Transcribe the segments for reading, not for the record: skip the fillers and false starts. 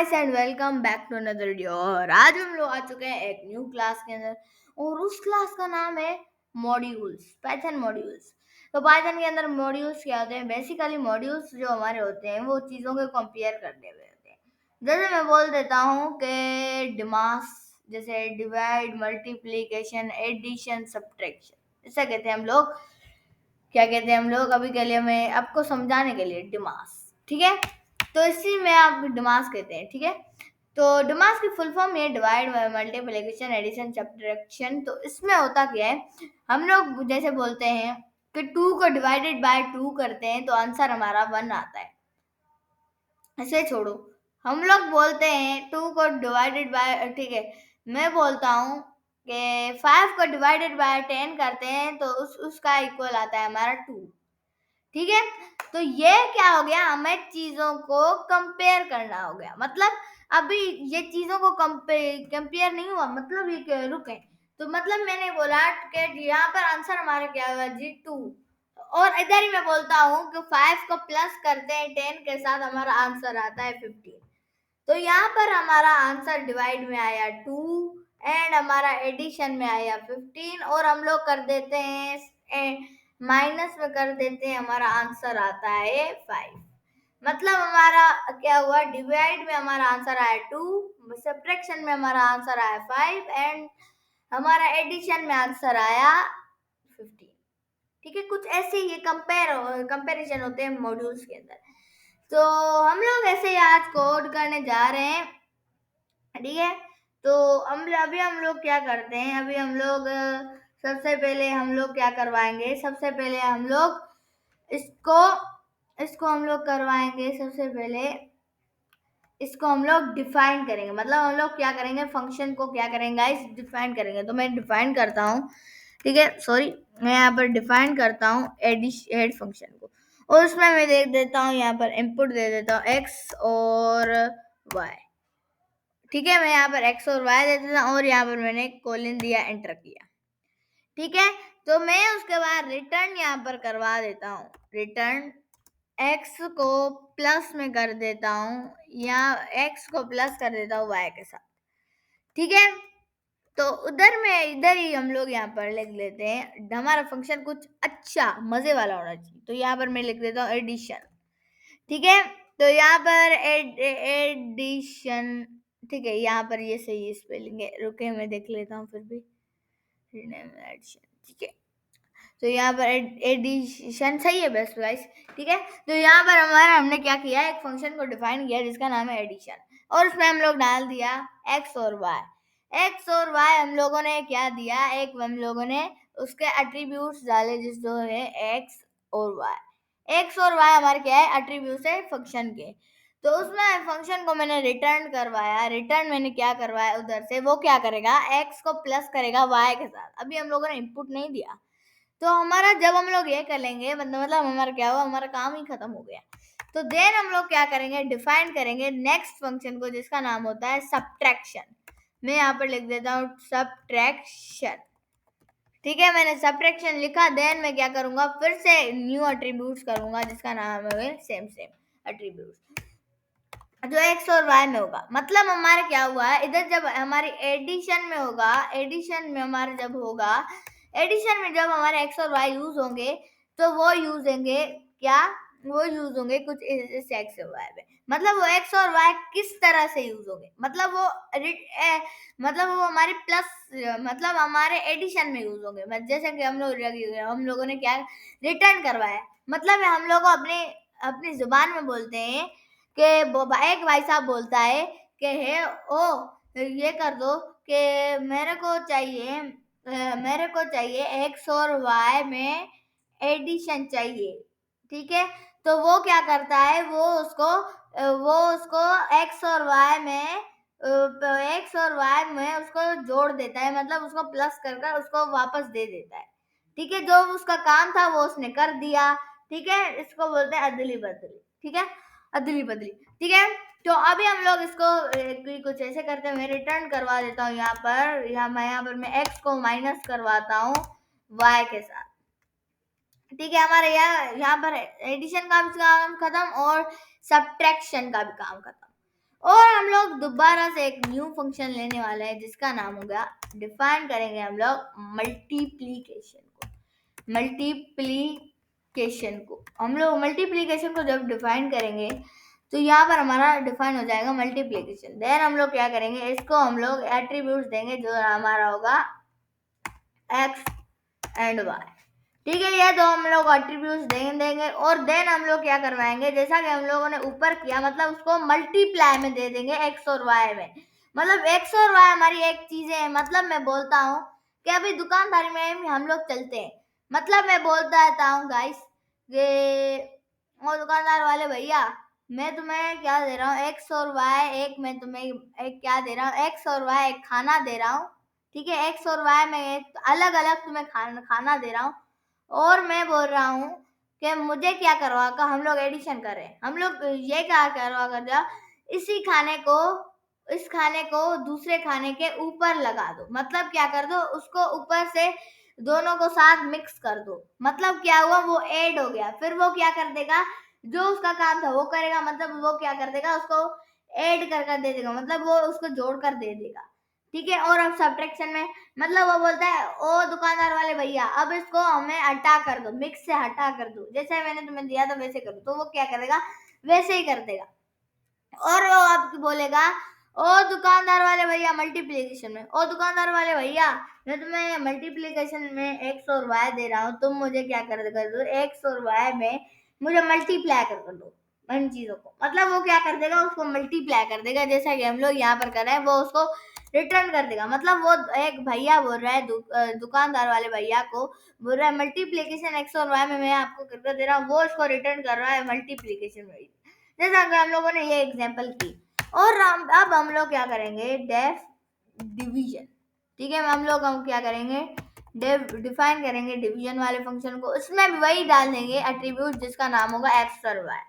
Guys and welcome back to another video. और आज हम लोग आ चुके हैं एक न्यू क्लास के अंदर और उस क्लास का नाम है मॉड्यूल्स, पाइथन मॉड्यूल्स। तो पाइथन के अंदर मॉड्यूल्स क्या होते हैं? बेसिकली मॉड्यूल्स जो हमारे होते हैं वो चीज़ों को कंपेयर करने हुए होते हैं। जैसे मैं बोल देता हूँ कि डिमास, जैसे डिवाइड, मल्टीप्लीकेशन, एडिशन, सब्ट्रैक्शन, इसे कहते हैं हम लोग, क्या कहते हैं हम लोग, अभी के लिए मैं आपको समझाने के लिए डिमास, ठीक है। तो इसी में आप डिमास कहते हैं, ठीक है। तो डिमास की फुल फॉर्म है डिवाइड, मल्टीप्लिकेशन, एडिशन, सब्ट्रैक्शन। तो इसमें होता क्या है, हम लोग जैसे बोलते हैं कि 2 को डिवाइडेड बाय 2 करते हैं तो आंसर हमारा 1 आता है। ऐसे छोड़ो, हम लोग बोलते हैं 2 को डिवाइडेड बाय, ठीक है, मैं बोलता हूँ कि 5 को डिवाइडेड बाय 10 करते हैं तो उसका इक्वल आता है हमारा 2, ठीक है। तो ये क्या हो गया, हमें चीजों को कंपेयर करना हो गया। मतलब अभी ये चीजों को कंपेयर नहीं हुआ, मतलब ये रुके, तो मतलब मैंने बोला कि यहाँ पर आंसर हमारा क्या हुआ जी 2, और इधर ही मैं बोलता हूँ कि 5 को प्लस करते हैं 10 के साथ, हमारा आंसर आता है 15। तो यहाँ पर हमारा आंसर डिवाइड में आया 2 एंड हमारा एडिशन में आया 15, और हम लोग कर देते हैं माइनस में कर देते हैं, हमारा आंसर आता है 5। मतलब हमारा क्या हुआ, डिवाइड में हमारा आंसर आया 2, सब्ट्रैक्शन में हमारा आंसर आया 5 एंड हमारा एडिशन में आंसर आया 15, ठीक है। कुछ ऐसे ये कंपैरिजन होते हैं मॉड्यूल्स के अंदर। तो हम लोग ऐसे ही आज कोड करने जा रहे हैं, ठीक है। तो अभी हम लोग क्या करते हैं, अभी हम लोग सबसे पहले हम लोग क्या करवाएंगे, सबसे पहले हम लोग इसको हम लोग करवाएंगे, सबसे पहले इसको हम लोग डिफाइन करेंगे। मतलब हम लोग क्या करेंगे, फंक्शन को क्या करेंगे गाइस, डिफाइन करेंगे। तो मैं डिफाइन करता हूँ, ठीक है, सॉरी, मैं यहाँ पर डिफाइन करता हूँ एड फंक्शन को, और उसमें मैं देख देता हूँ, यहाँ पर इनपुट दे देता हूँ x और y, ठीक है। मैं यहाँ पर x और y दे देता हूँ और यहाँ पर मैंने कोलन दिया, एंटर किया, ठीक है। तो मैं उसके बाद रिटर्न यहाँ पर करवा देता हूँ, रिटर्न x को प्लस में कर देता हूँ, या x को प्लस कर देता हूँ y के साथ, ठीक है। तो इधर ही हम लोग यहाँ पर लिख लेते हैं, हमारा फंक्शन कुछ अच्छा मजे वाला होना चाहिए। तो यहाँ पर मैं लिख देता हूँ एडिशन, ठीक है। तो यहाँ पर एडिशन, ठीक है, यहाँ पर ये सही स्पेलिंग है, रुके मैं देख लेता हूँ फिर भी, ठीक है। तो यहाँ पर एडिशन सही है बेस्ट गाइस, ठीक है। तो यहाँ पर हमने क्या किया, एक फंक्शन को डिफाइन किया जिसका नाम है एडिशन, और उसमें हम लोग डाल दिया x और y हम लोगों ने क्या दिया, एक हम लोगों ने उसके एट्रीब्यूट्स डाले, जिस जो है x और y हमारे क्या है, एट्रीब्यूट्स है फंक्शन के। तो उसमें फंक्शन को मैंने रिटर्न करवाया, रिटर्न मैंने क्या करवाया उधर से, वो क्या करेगा, x को प्लस करेगा y के साथ। अभी हम लोगों ने इनपुट नहीं दिया, तो हमारा जब हम लोग ये कर लेंगे, मतलब हमारा क्या हुआ, हमारा काम ही खत्म हो गया। तो देन हम लोग क्या करेंगे, डिफाइन करेंगे नेक्स्ट फंक्शन को, जिसका नाम होता है सब्ट्रैक्शन। मैं यहाँ पर लिख देता हूँ सब्ट्रैक्शन, ठीक है। मैंने सब्ट्रैक्शन लिखा, देन मैं क्या करूंगा, फिर से न्यू एट्रीब्यूट्स करूंगा, जिसका नाम है सेम एट्रीब्यूट्स, जो x और y में होगा। मतलब हमारे क्या हुआ है, इधर जब हमारी एडिशन में होगा, एडिशन में हमारे जब होगा, एडिशन में जब हमारे x और y यूज होंगे, तो वो यूज होंगे क्या, वो यूज होंगे कुछ इस x और y में। मतलब वो x और y किस तरह से यूज होंगे, मतलब वो हमारे प्लस, मतलब हमारे एडिशन में यूज होंगे। जैसे कि हम लोगों ने क्या रिटर्न करवाया, मतलब हम लोग अपनी जुबान में बोलते हैं कि एक भाई साहब बोलता है कि हे ओ ये कर दो कि मेरे को चाहिए x और y में एडिशन चाहिए, ठीक है। तो वो क्या करता है, वो उसको x और y में उसको जोड़ देता है, मतलब उसको प्लस कर उसको वापस दे देता है, ठीक है। जो उसका काम था वो उसने कर दिया, ठीक है। इसको बोलते हैं अदली बदली, ठीक है, अदली बदली, ठीक है। तो अभी हम लोग इसको कुछ ऐसे करते हैं, मैं रिटर्न करवा देता हूँ यहाँ पर मैं x को माइनस करवाता हूँ y के साथ, ठीक है। हमारे यहाँ पर एडिशन का भी काम खत्म और सब्ट्रैक्शन का भी काम खत्म। और हम लोग दोबारा से एक न्यू फंक्शन लेने वाले हैं जिसका नाम होगा, डिफाइन करेंगे हम लोग मल्टीप्लीकेशन को। हम लोग मल्टीप्लीकेशन को जब डिफाइन करेंगे तो यहाँ पर हमारा डिफाइन हो जाएगा मल्टीप्लीकेशन। देन हम लोग क्या करेंगे, इसको हम लोग एट्रीब्यूट्स देंगे जो हमारा होगा एक्स एंड वाई। ठीक है, ये तो हम लोग एट्रीब्यूट्स देंगे और देन हम लोग क्या करवाएंगे, जैसा कि हम लोगों ने ऊपर किया, मतलब उसको मल्टीप्लाई में दे देंगे एक्स और वाई में। मतलब एक्स और वाई हमारी एक चीजें हैं। मतलब मैं बोलता हूँ कि अभी दुकानदारी में हम लोग चलते हैं, मतलब मैं बोलता रहता हूँ गाइस कि वो दुकानदार वाले भैया, मैं तुम्हें क्या दे रहा हूँ, एक्स और वाई, एक मैं तुम्हें एक क्या दे रहा हूँ, एक्स और वाई एक खाना दे रहा हूँ। ठीक है, एक्स और वाई में अलग अलग तुम्हें खाना दे रहा हूँ और मैं बोल रहा हूँ कि मुझे क्या करवा कर हम लोग एडिशन करें। हम लोग ये क्या करवा कर दिया, इस खाने को दूसरे खाने के ऊपर लगा दो। मतलब क्या कर दो, उसको ऊपर से दोनों को साथ मिक्स कर दो। मतलब क्या हुआ, वो ऐड हो गया। फिर वो क्या कर देगा, जो उसका काम था वो करेगा। मतलब वो क्या कर देगा, उसको ऐड कर दे देगा, मतलब वो उसको जोड़ कर दे देगा। ठीक है, और अब सब्ट्रैक्शन में मतलब वो बोलता है, ओ दुकानदार वाले भैया, अब इसको हमें हटा कर दो, मिक्स से हटा कर दो, जैसे मैंने तुम्हें दिया था वैसे कर दो। तो वो क्या करेगा, वैसे ही कर देगा। और वो आपको बोलेगा, ओ दुकानदार वाले भैया, मल्टीप्लिकेशन में, ओ दुकानदार वाले भैया, मैं तुम्हें मल्टीप्लिकेशन में एक्स और वाई दे रहा हूँ, तुम मुझे क्या कर दो, एक्स और वाई में मुझे मल्टीप्लाई कर दो इन चीजों को। मतलब वो क्या कर देगा, उसको मल्टीप्लाई कर देगा, जैसा कि हम लोग यहाँ पर कर रहे हैं, वो उसको रिटर्न कर देगा। मतलब वो एक भैया बोल रहा है, दुकानदार वाले भैया को बोल रहा है मल्टीप्लिकेशन एक्स और वाई में मैं आपको करके दे रहा हूँ, वो उसको रिटर्न कर रहा है मल्टीप्लिकेशन में। जैसा कि हम लोगों ने ये एग्जांपल की। और अब हम लोग क्या करेंगे, डेफ डिवीजन। ठीक है, हम लोग क्या करेंगे, डिफाइन करेंगे डिवीजन वाले फंक्शन को। उसमें भी वही डाल देंगे एट्रीब्यूट जिसका नाम होगा एक्स और वाई।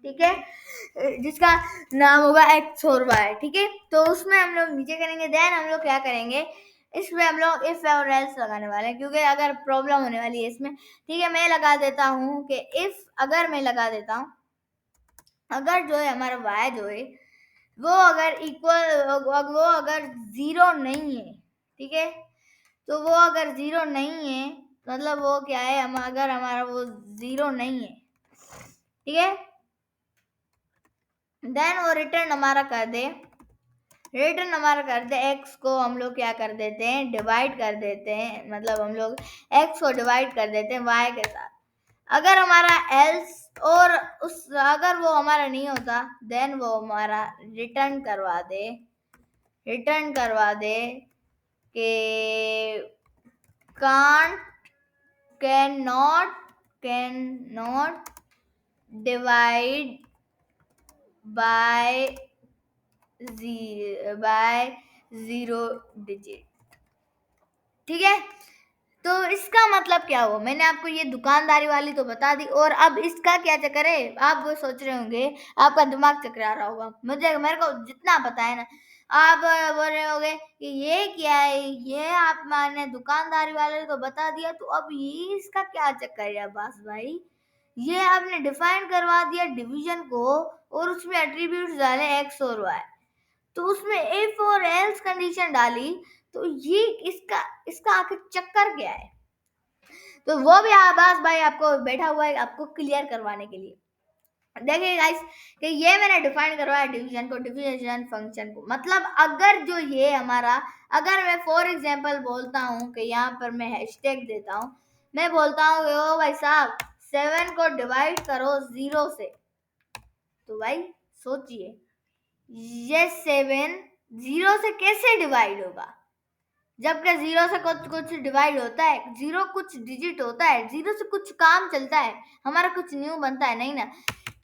ठीक है, जिसका नाम होगा एक्स और वाई। ठीक है, तो उसमें हम लोग नीचे करेंगे। देन हम लोग क्या करेंगे, इसमें हम लोग इफ और एल्स लगाने वाले हैं, क्योंकि अगर प्रॉब्लम होने वाली है इसमें। ठीक है, मैं लगा देता हूँ कि इफ, अगर मैं लगा देता हूँ, अगर जो है हमारा y जो है वो अगर वो अगर 0 नहीं है, ठीक है, तो वो अगर 0 नहीं है, मतलब वो क्या है, हम अगर हमारा वो 0 नहीं है, ठीक है, देन वो रिटर्न हमारा कर दे, x को हम लोग क्या कर देते हैं, डिवाइड कर देते हैं। मतलब हम लोग x को डिवाइड कर देते हैं y के साथ। अगर हमारा एल्स और अगर वो हमारा नहीं होता, देन वो हमारा रिटर्न करवा दे कि can not divide by 0 digit. ठीक है, तो इसका मतलब क्या हुआ, मैंने आपको ये दुकानदारी वाली तो बता दी, और अब इसका क्या चक्कर है, आप वो सोच रहे होंगे, आपका दिमाग चकरा रहा होगा। मेरे को जितना पता है ना, आप बोल रहे होंगे कि ये क्या है, ये आप मैंने दुकानदारी वाले को बता दिया, तो अब ये इसका क्या चक्कर है अब्बास भाई। ये आपने डिफाइन करवा दिया डिवीजन को और उसमें एट्रीब्यूट्स डाले एक्स और वाई, तो उसमें इफ और एल्स कंडीशन डाली, तो ये इसका आखिर चक्कर क्या है। तो वो भी आबास भाई आपको बैठा हुआ है आपको क्लियर करवाने के लिए। देखिए गाइस कि ये मैंने डिफाइन करवाया डिवीजन को, डिवीजन फंक्शन को। मतलब अगर जो ये हमारा, अगर मैं फॉर एग्जांपल बोलता हूँ कि यहाँ पर मैं हैशटैग देता हूँ, मैं बोलता हूँ ओ भाई साहब 7 को डिवाइड करो 0 से, तो भाई सोचिए ये 7 0 से कैसे डिवाइड होगा, जबकि 0 से कुछ डिवाइड होता है, 0 कुछ डिजिट होता है, 0 से कुछ काम चलता है, हमारा कुछ न्यू बनता है, नहीं ना।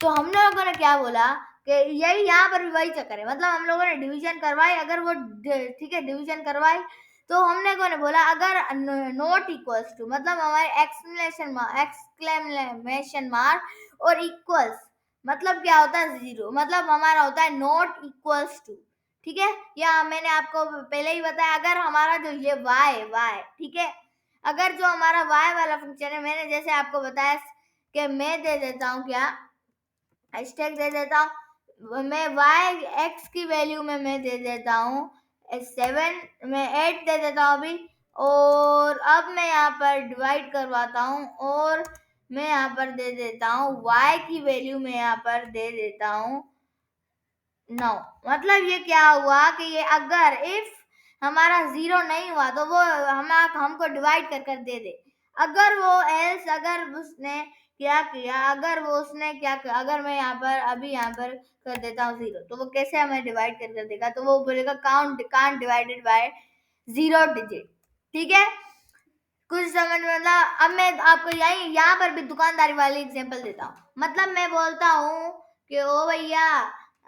तो हम लोगों ने क्या बोला कि यही यहाँ पर भी वही चक्कर है। मतलब हम लोगों ने डिवीजन करवाई, अगर वो ठीक है डिवीजन करवाई, तो हमने को ने बोला अगर नॉट इक्वल्स टू, मतलब हमारे एक्सक्लेमेशन मार्क और इक्वल्स, मतलब क्या होता है 0, मतलब हमारा होता है नॉट इक्वल्स टू। ठीक है, या मैंने आपको पहले ही बताया, अगर हमारा जो ये y, ठीक है, अगर जो हमारा y वाला फंक्शन है, मैंने जैसे आपको बताया कि मैं दे देता हूँ क्या, हैशटैग दे देता हूँ मैं y x की वैल्यू में मैं दे देता हूँ 7, मैं 8 दे देता हूँ अभी, और अब मैं यहाँ पर डिवाइड करवाता हूँ और मैं यहाँ पर दे देता हूँ y की वैल्यू में यहाँ पर दे देता हूँ 9। मतलब ये क्या हुआ कि ये अगर इफ हमारा 0 नहीं हुआ तो वो हमको डिवाइड कर कर दे दे। अगर वो एल्स अगर उसने क्या किया, अगर वो उसने क्या किया, अगर मैं यहाँ पर अभी यहाँ पर कर देता हूँ 0 तो वो कैसे हमें डिवाइड कर कर देगा, तो वो बोलेगा काउंट डिवाइडेड बाय 0 डिजिट। ठीक है, कुछ समझ में, मतलब अब मैं आपको यहाँ पर भी दुकानदारी वाली एग्जांपल देता हूँ। मतलब मैं बोलता हूँ कि ओ भैया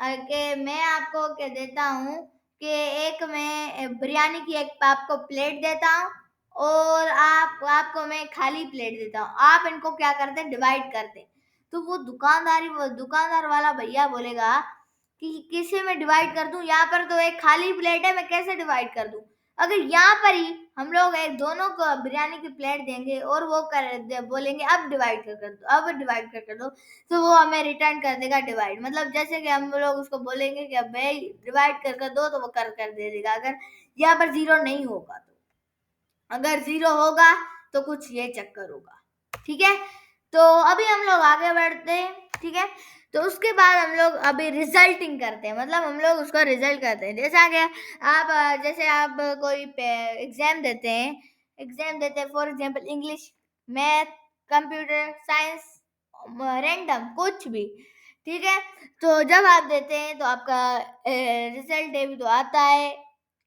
कि मैं आपको क्या देता हूँ कि एक मैं बिरयानी की एक आपको प्लेट देता हूँ और आपको मैं खाली प्लेट देता हूँ। आप इनको क्या करते हैं, डिवाइड करते हैं। तो वो दुकानदार वाला भैया बोलेगा कि किसे मैं डिवाइड कर दूं, यहाँ पर तो एक खाली प्लेट है, मैं कैसे डिवाइड कर दूं। अगर यहाँ पर ही हम लोग एक दोनों को बिरयानी की प्लेट देंगे और वो बोलेंगे अब डिवाइड कर दो, अब डिवाइड कर दो, तो वो हमें रिटर्न कर देगा डिवाइड। मतलब जैसे कि हम लोग उसको बोलेंगे कि अब भाई डिवाइड कर दो, तो वो कर दे देगा, अगर यहाँ पर 0 नहीं होगा तो। अगर 0 होगा तो कुछ ये चक्कर होगा। ठीक है, तो अभी हम लोग आगे बढ़ते हैं। ठीक है, तो उसके बाद हम लोग अभी रिजल्टिंग करते हैं, मतलब हम लोग उसका रिजल्ट करते हैं। जैसा कि जैसे आप कोई एग्जाम देते हैं for example English, math, computer science, random कुछ भी। ठीक है, तो जब आप देते हैं तो आपका रिजल्ट डे भी तो आता है,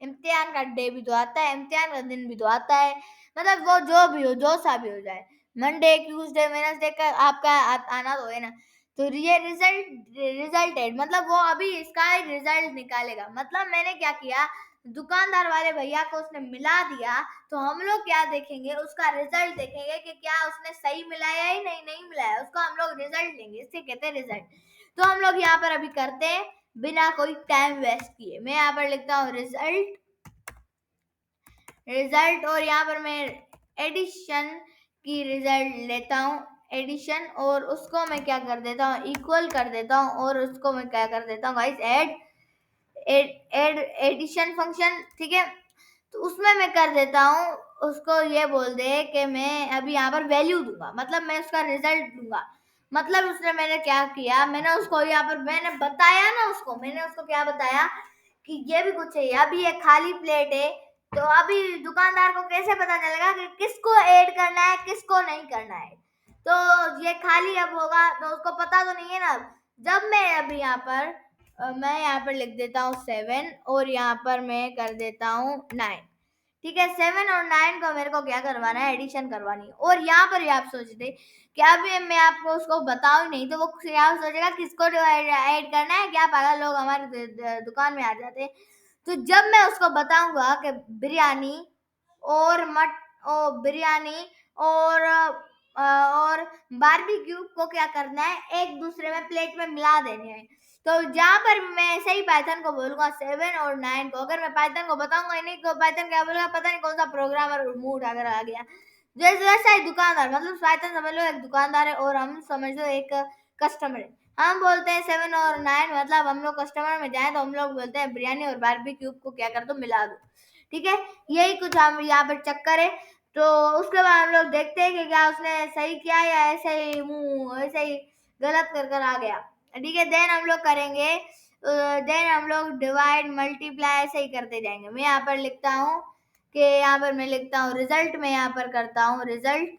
इम्तिहान का डे भी तो आता है, इम्तिहान का दिन भी तो आता है। मतलब वो जो भी हो, जो सा भी हो जाए, मंडे ट्यूसडे वेडनेसडे का आपका आना तो है ना। तो ये रिजल्टेड मतलब वो अभी इसका रिजल्ट निकालेगा। मतलब मैंने क्या किया, दुकानदार वाले भैया को उसने मिला दिया, तो हम लोग क्या देखेंगे, उसका रिजल्ट देखेंगे कि क्या उसने सही मिलाया है, नहीं मिलाया, उसका हम लोग रिजल्ट लेंगे, इससे कहते हैं रिजल्ट। तो हम लोग यहाँ पर अभी करते हैं बिना कोई टाइम वेस्ट किए। मैं यहाँ पर लिखता हूँ रिजल्ट और यहाँ पर मैं एडिशन की रिजल्ट लेता हूँ, एडिशन, और उसको मैं क्या कर देता हूँ, इक्वल कर देता हूँ, और उसको मैं क्या कर देता हूँ गाइस, एडिशन फंक्शन। ठीक है, तो उसमें मैं कर देता हूँ, उसको ये बोल दे कि मैं अभी यहाँ पर वैल्यू दूंगा, मतलब मैं उसका रिजल्ट दूंगा। मतलब उसने मैंने क्या किया, मैंने उसको यहाँ पर मैंने बताया ना, मैंने उसको क्या बताया कि ये भी कुछ है, अभी ये खाली प्लेट है, तो अभी दुकानदार को कैसे पता चलेगा कि किसको ऐड करना है किसको नहीं करना है। तो ये खाली अब होगा तो उसको पता तो नहीं है ना। जब मैं अभी यहाँ पर मैं यहाँ पर लिख देता हूँ 7 और यहाँ पर मैं कर देता हूँ 9। ठीक है, 7 और 9 को मेरे को क्या करवाना है, एडिशन करवानी है। और यहाँ पर ही आप सोचते कि अभी मैं आपको उसको बताऊं नहीं तो वो क्या सोचेगा किसको ऐड करना है, क्या पागल लोग हमारी दुकान में आ जाते हैं। तो जब मैं उसको बताऊंगा कि बिरयानी और बिरयानी और और बारबेक्यू को क्या करना है, एक दूसरे में प्लेट में मिला देने हैं। तो जहाँ पर मैं ऐसे ही पाइथन को बोलूंगा 7 और 9 को, अगर मैं पाइथन को बताऊंगा ही नहीं तो पाइथन क्या बोलेगा, पता नहीं कौन सा प्रोग्रामर मुंह उठाकर आ गया। जैसे वैसा ही दुकानदार, मतलब पाइथन समझ लो एक दुकानदार है और हम समझ लो एक कस्टमर है। हम बोलते हैं 7 और 9, मतलब हम लोग कस्टमर में जाए तो हम लोग बोलते हैं बिरयानी और बारबेक्यू को क्या कर दो, मिला दो। ठीक है, यही कुछ हम यहाँ पर चक्कर है। तो उसके बाद हम लोग देखते हैं कि क्या उसने सही किया या ऐसे ही गलत कर कर आ गया। ठीक है, देन हम लोग करेंगे, देन हम लोग डिवाइड मल्टीप्लाई ऐसे ही करते जाएंगे। मैं यहाँ पर लिखता हूँ कि यहाँ पर मैं लिखता हूँ रिजल्ट, में यहाँ पर करता हूँ रिजल्ट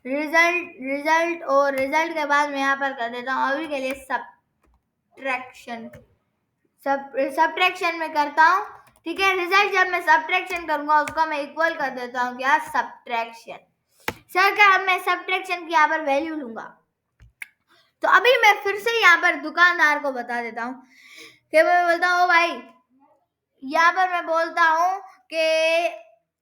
रिजल्ट और रिजल्ट के बाद मैं यहाँ पर कर देता हूँ अभी के लिए सब्ट्रैक्शन में करता हूँ। ठीक है, रिजल्ट जब मैं सब्ट्रैक्शन करूंगा उसका मैं इक्वल कर देता हूँ क्या, सब्ट्रैक्शन। सर का अब मैं सब्ट्रैक्शन की यहाँ पर वैल्यू लूंगा। तो अभी मैं फिर से यहाँ पर दुकानदार को बता देता हूँ कि मैं बोलता हूँ भाई, यहाँ पर मैं बोलता हूँ कि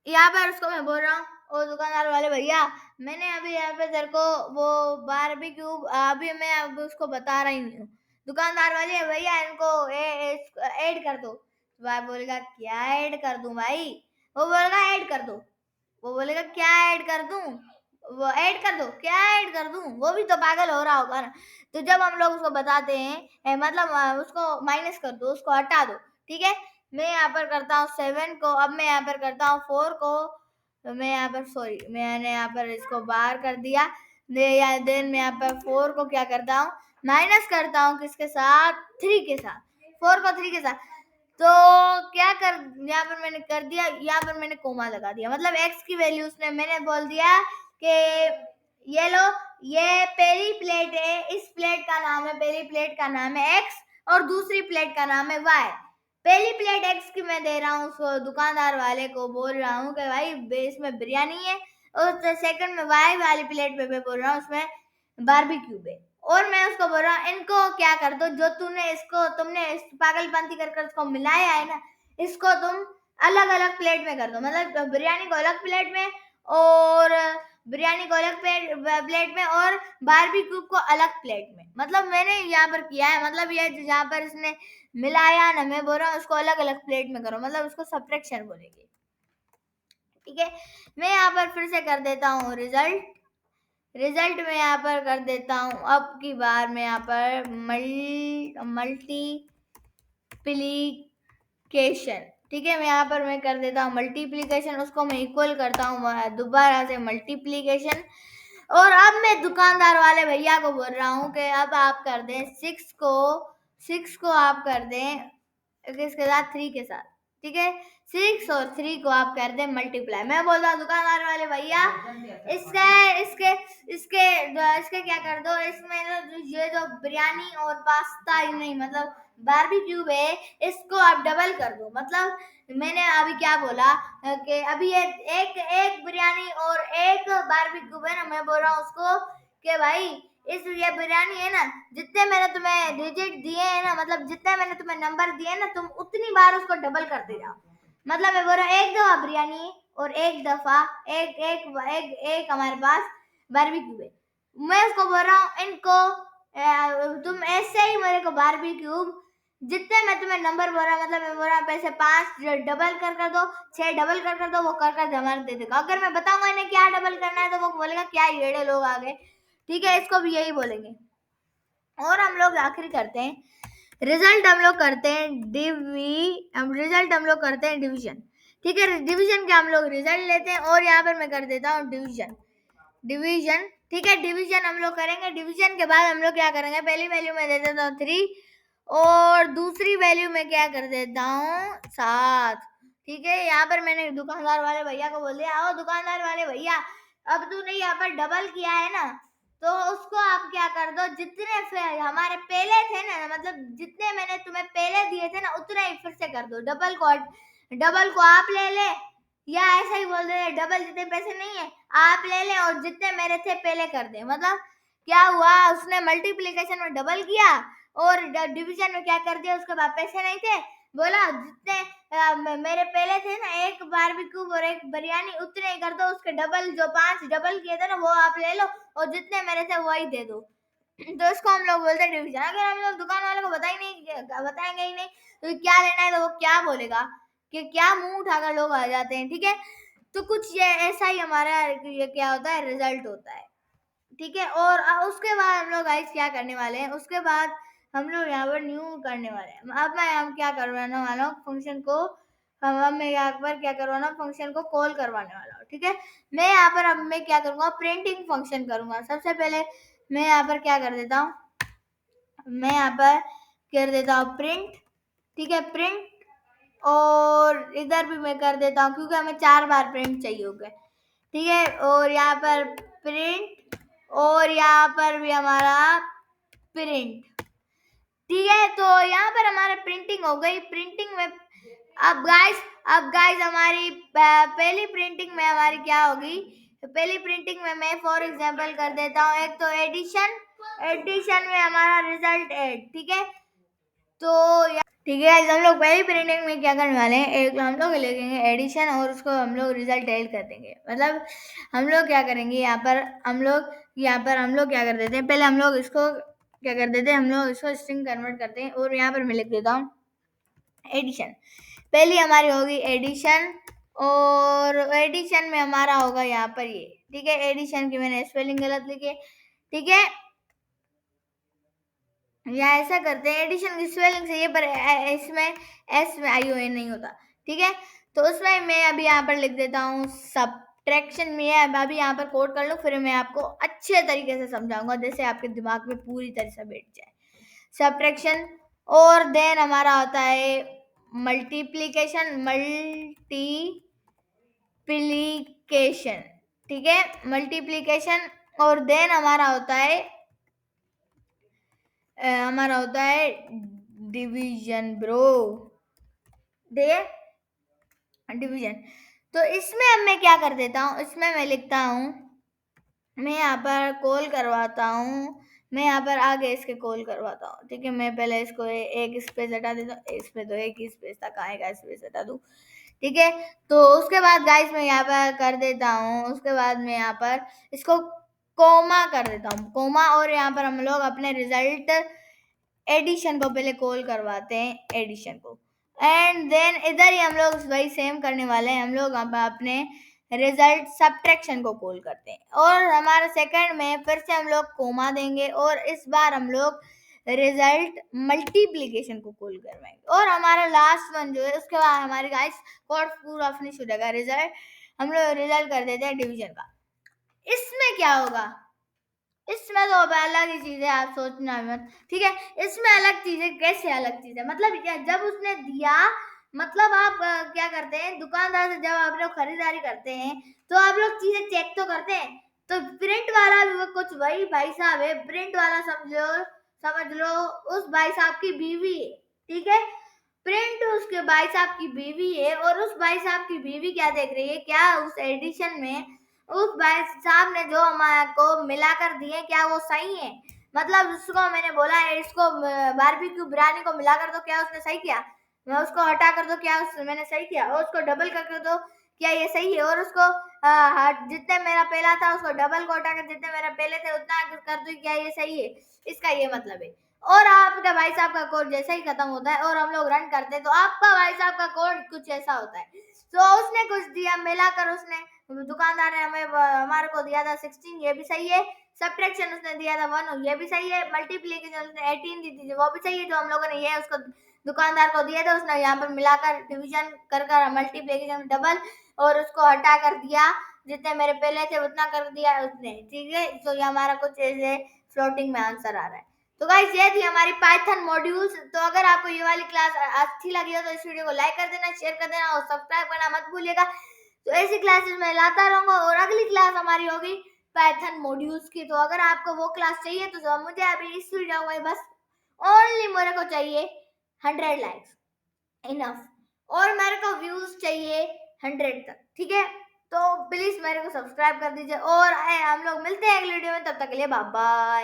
यहाँ पर उसको मैं बोल रहा हूँ, ओ दुकानदार वाले भैया, मैंने अभी यहाँ पे तेरे को वो बारबेक्यू अभी मैं अब उसको बता रही हूँ। दुकानदार वाले भैया इनको ऐड कर दो। तो भाई बोलेगा क्या ऐड कर दूं भाई, वो बोलेगा ऐड कर दो। वो बोलेगा क्या ऐड कर दूं, वो ऐड कर दो, क्या ऐड कर दूं, वो भी तो पागल हो रहा होगा ना। तो जब हम लोग उसको बताते हैं मतलब उसको माइनस कर दो, उसको हटा दो, ठीक है। मैं यहाँ पर करता हूँ 7 को, अब मैं यहाँ पर करता हूँ 4 को, तो मैं यहाँ पर सॉरी मैंने यहाँ पर इसको बाहर कर दिया। देन मैं यहाँ पर 4 को क्या करता हूँ, माइनस करता हूँ किसके साथ, 3 के साथ, 4 को 3 के साथ। तो क्या कर, यहाँ पर मैंने कर दिया, यहाँ पर मैंने कोमा लगा दिया, मतलब x की वैल्यू उसने मैंने बोल दिया कि ये लो, ये पहली प्लेट है, इस प्लेट का नाम है, पहली प्लेट का नाम है x और दूसरी प्लेट का नाम है y। पहली प्लेट x की मैं दे रहा हूँ उसको, दुकानदार वाले को बोल रहा हूँ कि भाई इसमें बिरयानी है, और सेकंड में y वाली प्लेट पे मैं बोल रहा हूँ उसमें बारबेक्यू है, और मैं उसको बोल रहा हूँ इनको क्या कर दो, जो तुमने इस पागलपंती कर इसको मिलाया है ना, इसको तुम अलग अलग प्लेट में कर दो, मतलब बिरयानी को अलग प्लेट में और बिरयानी को अलग प्लेट में और बारबेक्यू को अलग प्लेट में। मतलब मैंने यहाँ पर किया है, मतलब ये जहाँ पर इसने मिलाया ना, मैं बोल रहा हूँ उसको अलग अलग प्लेट में करो, मतलब उसको सब्ट्रैक्शन बोलेंगे, ठीक है। मैं यहाँ पर फिर से कर देता हूँ रिजल्ट में यहाँ पर कर देता हूँ, अब की बार मैं यहाँ पर मल्टीप्लिकेशन, ठीक है। मैं यहाँ पर मैं कर देता हूँ मल्टीप्लिकेशन, उसको मैं इक्वल करता हूँ दोबारा से मल्टीप्लिकेशन, और अब मैं दुकानदार वाले भैया को बोल रहा हूँ कि अब आप कर दें 6 को आप कर दें किसके साथ, 3 के साथ, ठीक है। 6 और 3 को आप कर दें मल्टीप्लाई। मैं बोल रहा हूँ दुकानदार वाले भैया इसके इसके इसके इसके क्या कर दो, इसमें ये जो बिरयानी और पास्ता ही नहीं, मतलब बारबेक्यू है, इसको आप डबल कर दो। मतलब मैंने अभी क्या बोला कि अभी ये एक बिरयानी और एक बारबेक्यू है ना, मैं बोल रहा हूँ उसको कि भाई ये बिरयानी है ना, जितने मैंने तुम्हें डिजिट दिए हैं ना, मतलब जितने मैंने तुम्हें नंबर दिए ना, तुम उतनी बार उसको डबल करते जाओ। मतलब मैं बोल रहा हूँ एक दफा बिरयानी और एक दफा एक एक एक, एक हमारे पास बारबेक्यू है, मैं उसको बोल रहा हूँ इनको तुम ऐसे ही मेरे को बारबेक्यू जितने मैं तुम्हें नंबर बोल रहा, मतलब मैं बोल रहा पैसे 5 डबल कर दो, 6 डबल कर दो, वो कर हमारे दे देगा। अगर मैं बताऊंगा इन्हें क्या डबल करना है तो वो बोलेगा क्या येड़े लोग आ गए, ठीक है। इसको भी यही बोलेंगे। और हम लोग आखिरी करते हैं रिजल्ट, हम लोग करते हैं डिवीजन, ठीक है। डिवीजन के हम लोग रिजल्ट लेते हैं, और यहाँ पर मैं कर देता हूँ डिवीजन, ठीक है। डिवीजन हम लोग करेंगे, डिवीजन के बाद हम लोग क्या करेंगे, पहली वैल्यू में दे देता हूँ 3 और दूसरी वैल्यू में क्या कर देता हूँ 7, ठीक है। यहाँ पर मैंने दुकानदार वाले भैया को बोल दिया, आओ दुकानदार वाले भैया, अब तूने यहाँ पर डबल किया है ना, तो उसको आप क्या कर दो, जितने हमारे पहले थे ना, मतलब जितने मैंने तुम्हें पहले दिए थे ना, उतने ही फिर से कर दो। डबल को आप ले ले, या ऐसा ही बोल दे डबल जितने पैसे नहीं है आप ले ले और जितने मेरे थे पहले कर दे। मतलब क्या हुआ, उसने मल्टीप्लिकेशन में डबल किया और डिवीजन में क्या कर दिया, उसके बाद पैसे नहीं थे, बोला जितने मेरे पहले थे ना, एक बारबेक्यू और एक बिरयानी, उतने ही कर दो, उसके डबल जो 5 डबल किए थे ना वो आप ले लो और जितने मेरे थे वही दे दो। तो इसको हम लोग बोलते हैं डिवीजन। अगर हम लोग दुकान वाले को बताएंगे ही नहीं तो क्या लेना है, तो वो क्या बोलेगा कि क्या मुंह उठाकर लोग आ जाते हैं, ठीक है। तो कुछ ये ऐसा ही हमारा ये क्या होता है, रिजल्ट होता है, ठीक है। और उसके बाद हम लोग गाइस क्या करने वाले हैं, उसके बाद हम लोग यहाँ पर न्यू करने वाले हैं। अब मैं हम क्या करवाने वाला हूँ, फंक्शन को मैं यहाँ पर क्या करवाना, फंक्शन को कॉल करवाने वाला हूँ, ठीक है। मैं यहाँ पर अब मैं क्या करूँगा, प्रिंटिंग फंक्शन करूँगा। सबसे पहले मैं यहाँ पर क्या कर देता हूँ, मैं यहाँ पर कर देता हूँ प्रिंट, ठीक है, प्रिंट, और इधर भी मैं कर देता हूँ क्योंकि हमें 4 बार प्रिंट चाहिए होगा, ठीक है। और यहाँ पर प्रिंट और यहाँ पर भी हमारा प्रिंट, ठीक है। तो यहाँ पर हमारा प्रिंटिंग हो गई। प्रिंटिंग में अब गाइस हमारी पहली प्रिंटिंग में हमारी क्या होगी, पहली प्रिंटिंग में मैं फॉर एग्जांपल कर देता हूँ, एक तो एडिशन में हमारा रिजल्ट ऐड, ठीक है। तो ठीक है हम लोग पहली प्रिंटिंग में क्या करने वाले हैं, एक हम लोग लिखेंगे एडिशन और उसको हम लोग रिजल्ट ऐड कर देंगे। मतलब हम लोग क्या करेंगे, यहाँ पर हम लोग क्या कर देते हैं, पहले हम लोग इसको क्या कर देते हैं, हम लोग इसको स्ट्रिंग कन्वर्ट करते हैं और यहाँ पर मैं लिख देता हूँ एडिशन। पहली हमारी होगी एडिशन और एडिशन में हमारा होगा यहाँ पर ये, ठीक है, एडिशन की मैंने स्पेलिंग गलत लिखी है, ठीक है। या ऐसा करते हैं, एडिशन की स्पेलिंग सही है पर इसमें एस में आई ओ एन नहीं होता, ठीक है। तो उसमें मैं अभी यहाँ पर लिख देता हूँ सब्ट्रैक्शन में है। अभी यहाँ पर कोड कर लूँ, फिर मैं आपको अच्छे तरीके से समझाऊंगा जैसे आपके दिमाग में पूरी तरह से बैठ जाए। सब्ट्रैक्शन और देन हमारा होता है मल्टीप्लिकेशन, ठीक है, मल्टीप्लिकेशन। और देन हमारा होता है डिवीजन ब्रो, डिवीजन। तो इसमें अब मैं क्या कर देता हूँ, इसमें मैं लिखता हूँ, मैं यहाँ पर कॉल करवाता हूँ, मैं यहाँ पर आगे इसके कॉल करवाता हूँ, ठीक है। मैं पहले इसको एक स्पेस हटा देता हूँ, इसमें तो एक ही स्पेस था, कहाँ का स्पेस हटा दूँ, ठीक है। तो उसके बाद गाइस मैं यहाँ पर कर देता हूँ, उसके बाद मैं यहाँ पर इसको कोमा कर देता हूँ, कोमा। और यहाँ पर हम लोग अपने रिजल्ट एडिशन को पहले कॉल करवाते हैं, एडिशन को, एंड देन इधर ही हम लोग वही सेम करने वाले हैं, हम लोग अपने रिजल्ट सब्ट्रैक्शन को कॉल करते हैं। और हमारा सेकंड में फिर से हम लोग कोमा देंगे और इस बार हम लोग रिजल्ट मल्टीप्लिकेशन को कॉल करवाएंगे। और हमारा लास्ट वन जो है, उसके बाद हमारी गाइस कोड पूरा फिनिश हो जाएगा। रिजल्ट हम लोग रिजल्ट कर देते हैं डिवीजन का। इसमें क्या होगा, इसमें तो अब अलग ही चीज है, आप सोचना मत, ठीक है। इसमें अलग चीज है, कैसे अलग चीज है, मतलब क्या, जब उसने दिया, मतलब आप क्या करते हैं, दुकानदार से जब आप लोग खरीदारी करते हैं तो आप लोग चीजें चेक तो करते हैं। तो प्रिंट वाला भी वो कुछ वही भाई साहब है, प्रिंट वाला समझ लो उस भाई साहब की बीवी है, ठीक है। प्रिंट उसके भाई साहब की बीवी है, और उस भाई साहब की बीवी क्या देख रही है, क्या उस एडिशन में उस भाई साहब ने जो हमारे को मिलाकर दिए क्या वो सही है, मतलब उसको मैंने बोला है इसको बारबेक्यू बिरयानी को मिलाकर दो, क्या उसने सही किया, मैं उसको हटा कर दो, क्या मैंने सही किया, और उसको डबल कर दो, क्या ये सही है, और उसको जितने मेरा पहला था उसको डबल को हटाकर जितने मेरा पहले थे उतना कर दो, क्या ये सही है, इसका ये मतलब है। और आपका भाई साहब का कोड जैसे ही खत्म होता है और हम लोग रन करते हैं तो आपका भाई साहब का कोड कुछ ऐसा होता है। तो उसने कुछ दिया मिलाकर, उसने दुकानदार ने हमें हमारे को दिया था 16, ये भी सही है। सब्ट्रैक्शन उसने दिया था 1, ये भी सही है। मल्टीप्लिकेशन उसने 18 दी थी, वो भी सही है। जो हम लोगों ने ये उसको दुकानदार को दिया था, उसने यहाँ पर मिलाकर डिवीजन कर मल्टीप्लिकेशन डबल, और उसको हटा कर दिया, जितने मेरे पहले थे उतना कर दिया उसने, ठीक है। तो ये हमारा कुछ ऐसे फ्लोटिंग में आंसर आ रहा है। तो गाइस ये थी हमारी पाइथन मॉड्यूल्स। तो अगर आपको ये वाली क्लास अच्छी लगी हो तो इस वीडियो को लाइक कर देना, शेयर कर देना और सब्सक्राइब करना मत भूलिएगा। तो ऐसी क्लासेस मैं लाता रहूंगा, और अगली क्लास हमारी होगी पाइथन मॉड्यूल्स की। तो अगर आपको वो क्लास चाहिए तो मुझे अभी इस वीडियो में बस ओनली मेरे को चाहिए 100 लाइक्स, इनफ, और मेरे को व्यूज चाहिए 100 तक, ठीक है। तो प्लीज मेरे को सब्सक्राइब कर दीजिए, और हम लोग मिलते हैं अगले वीडियो में, तब तक के लिए बाय बाय।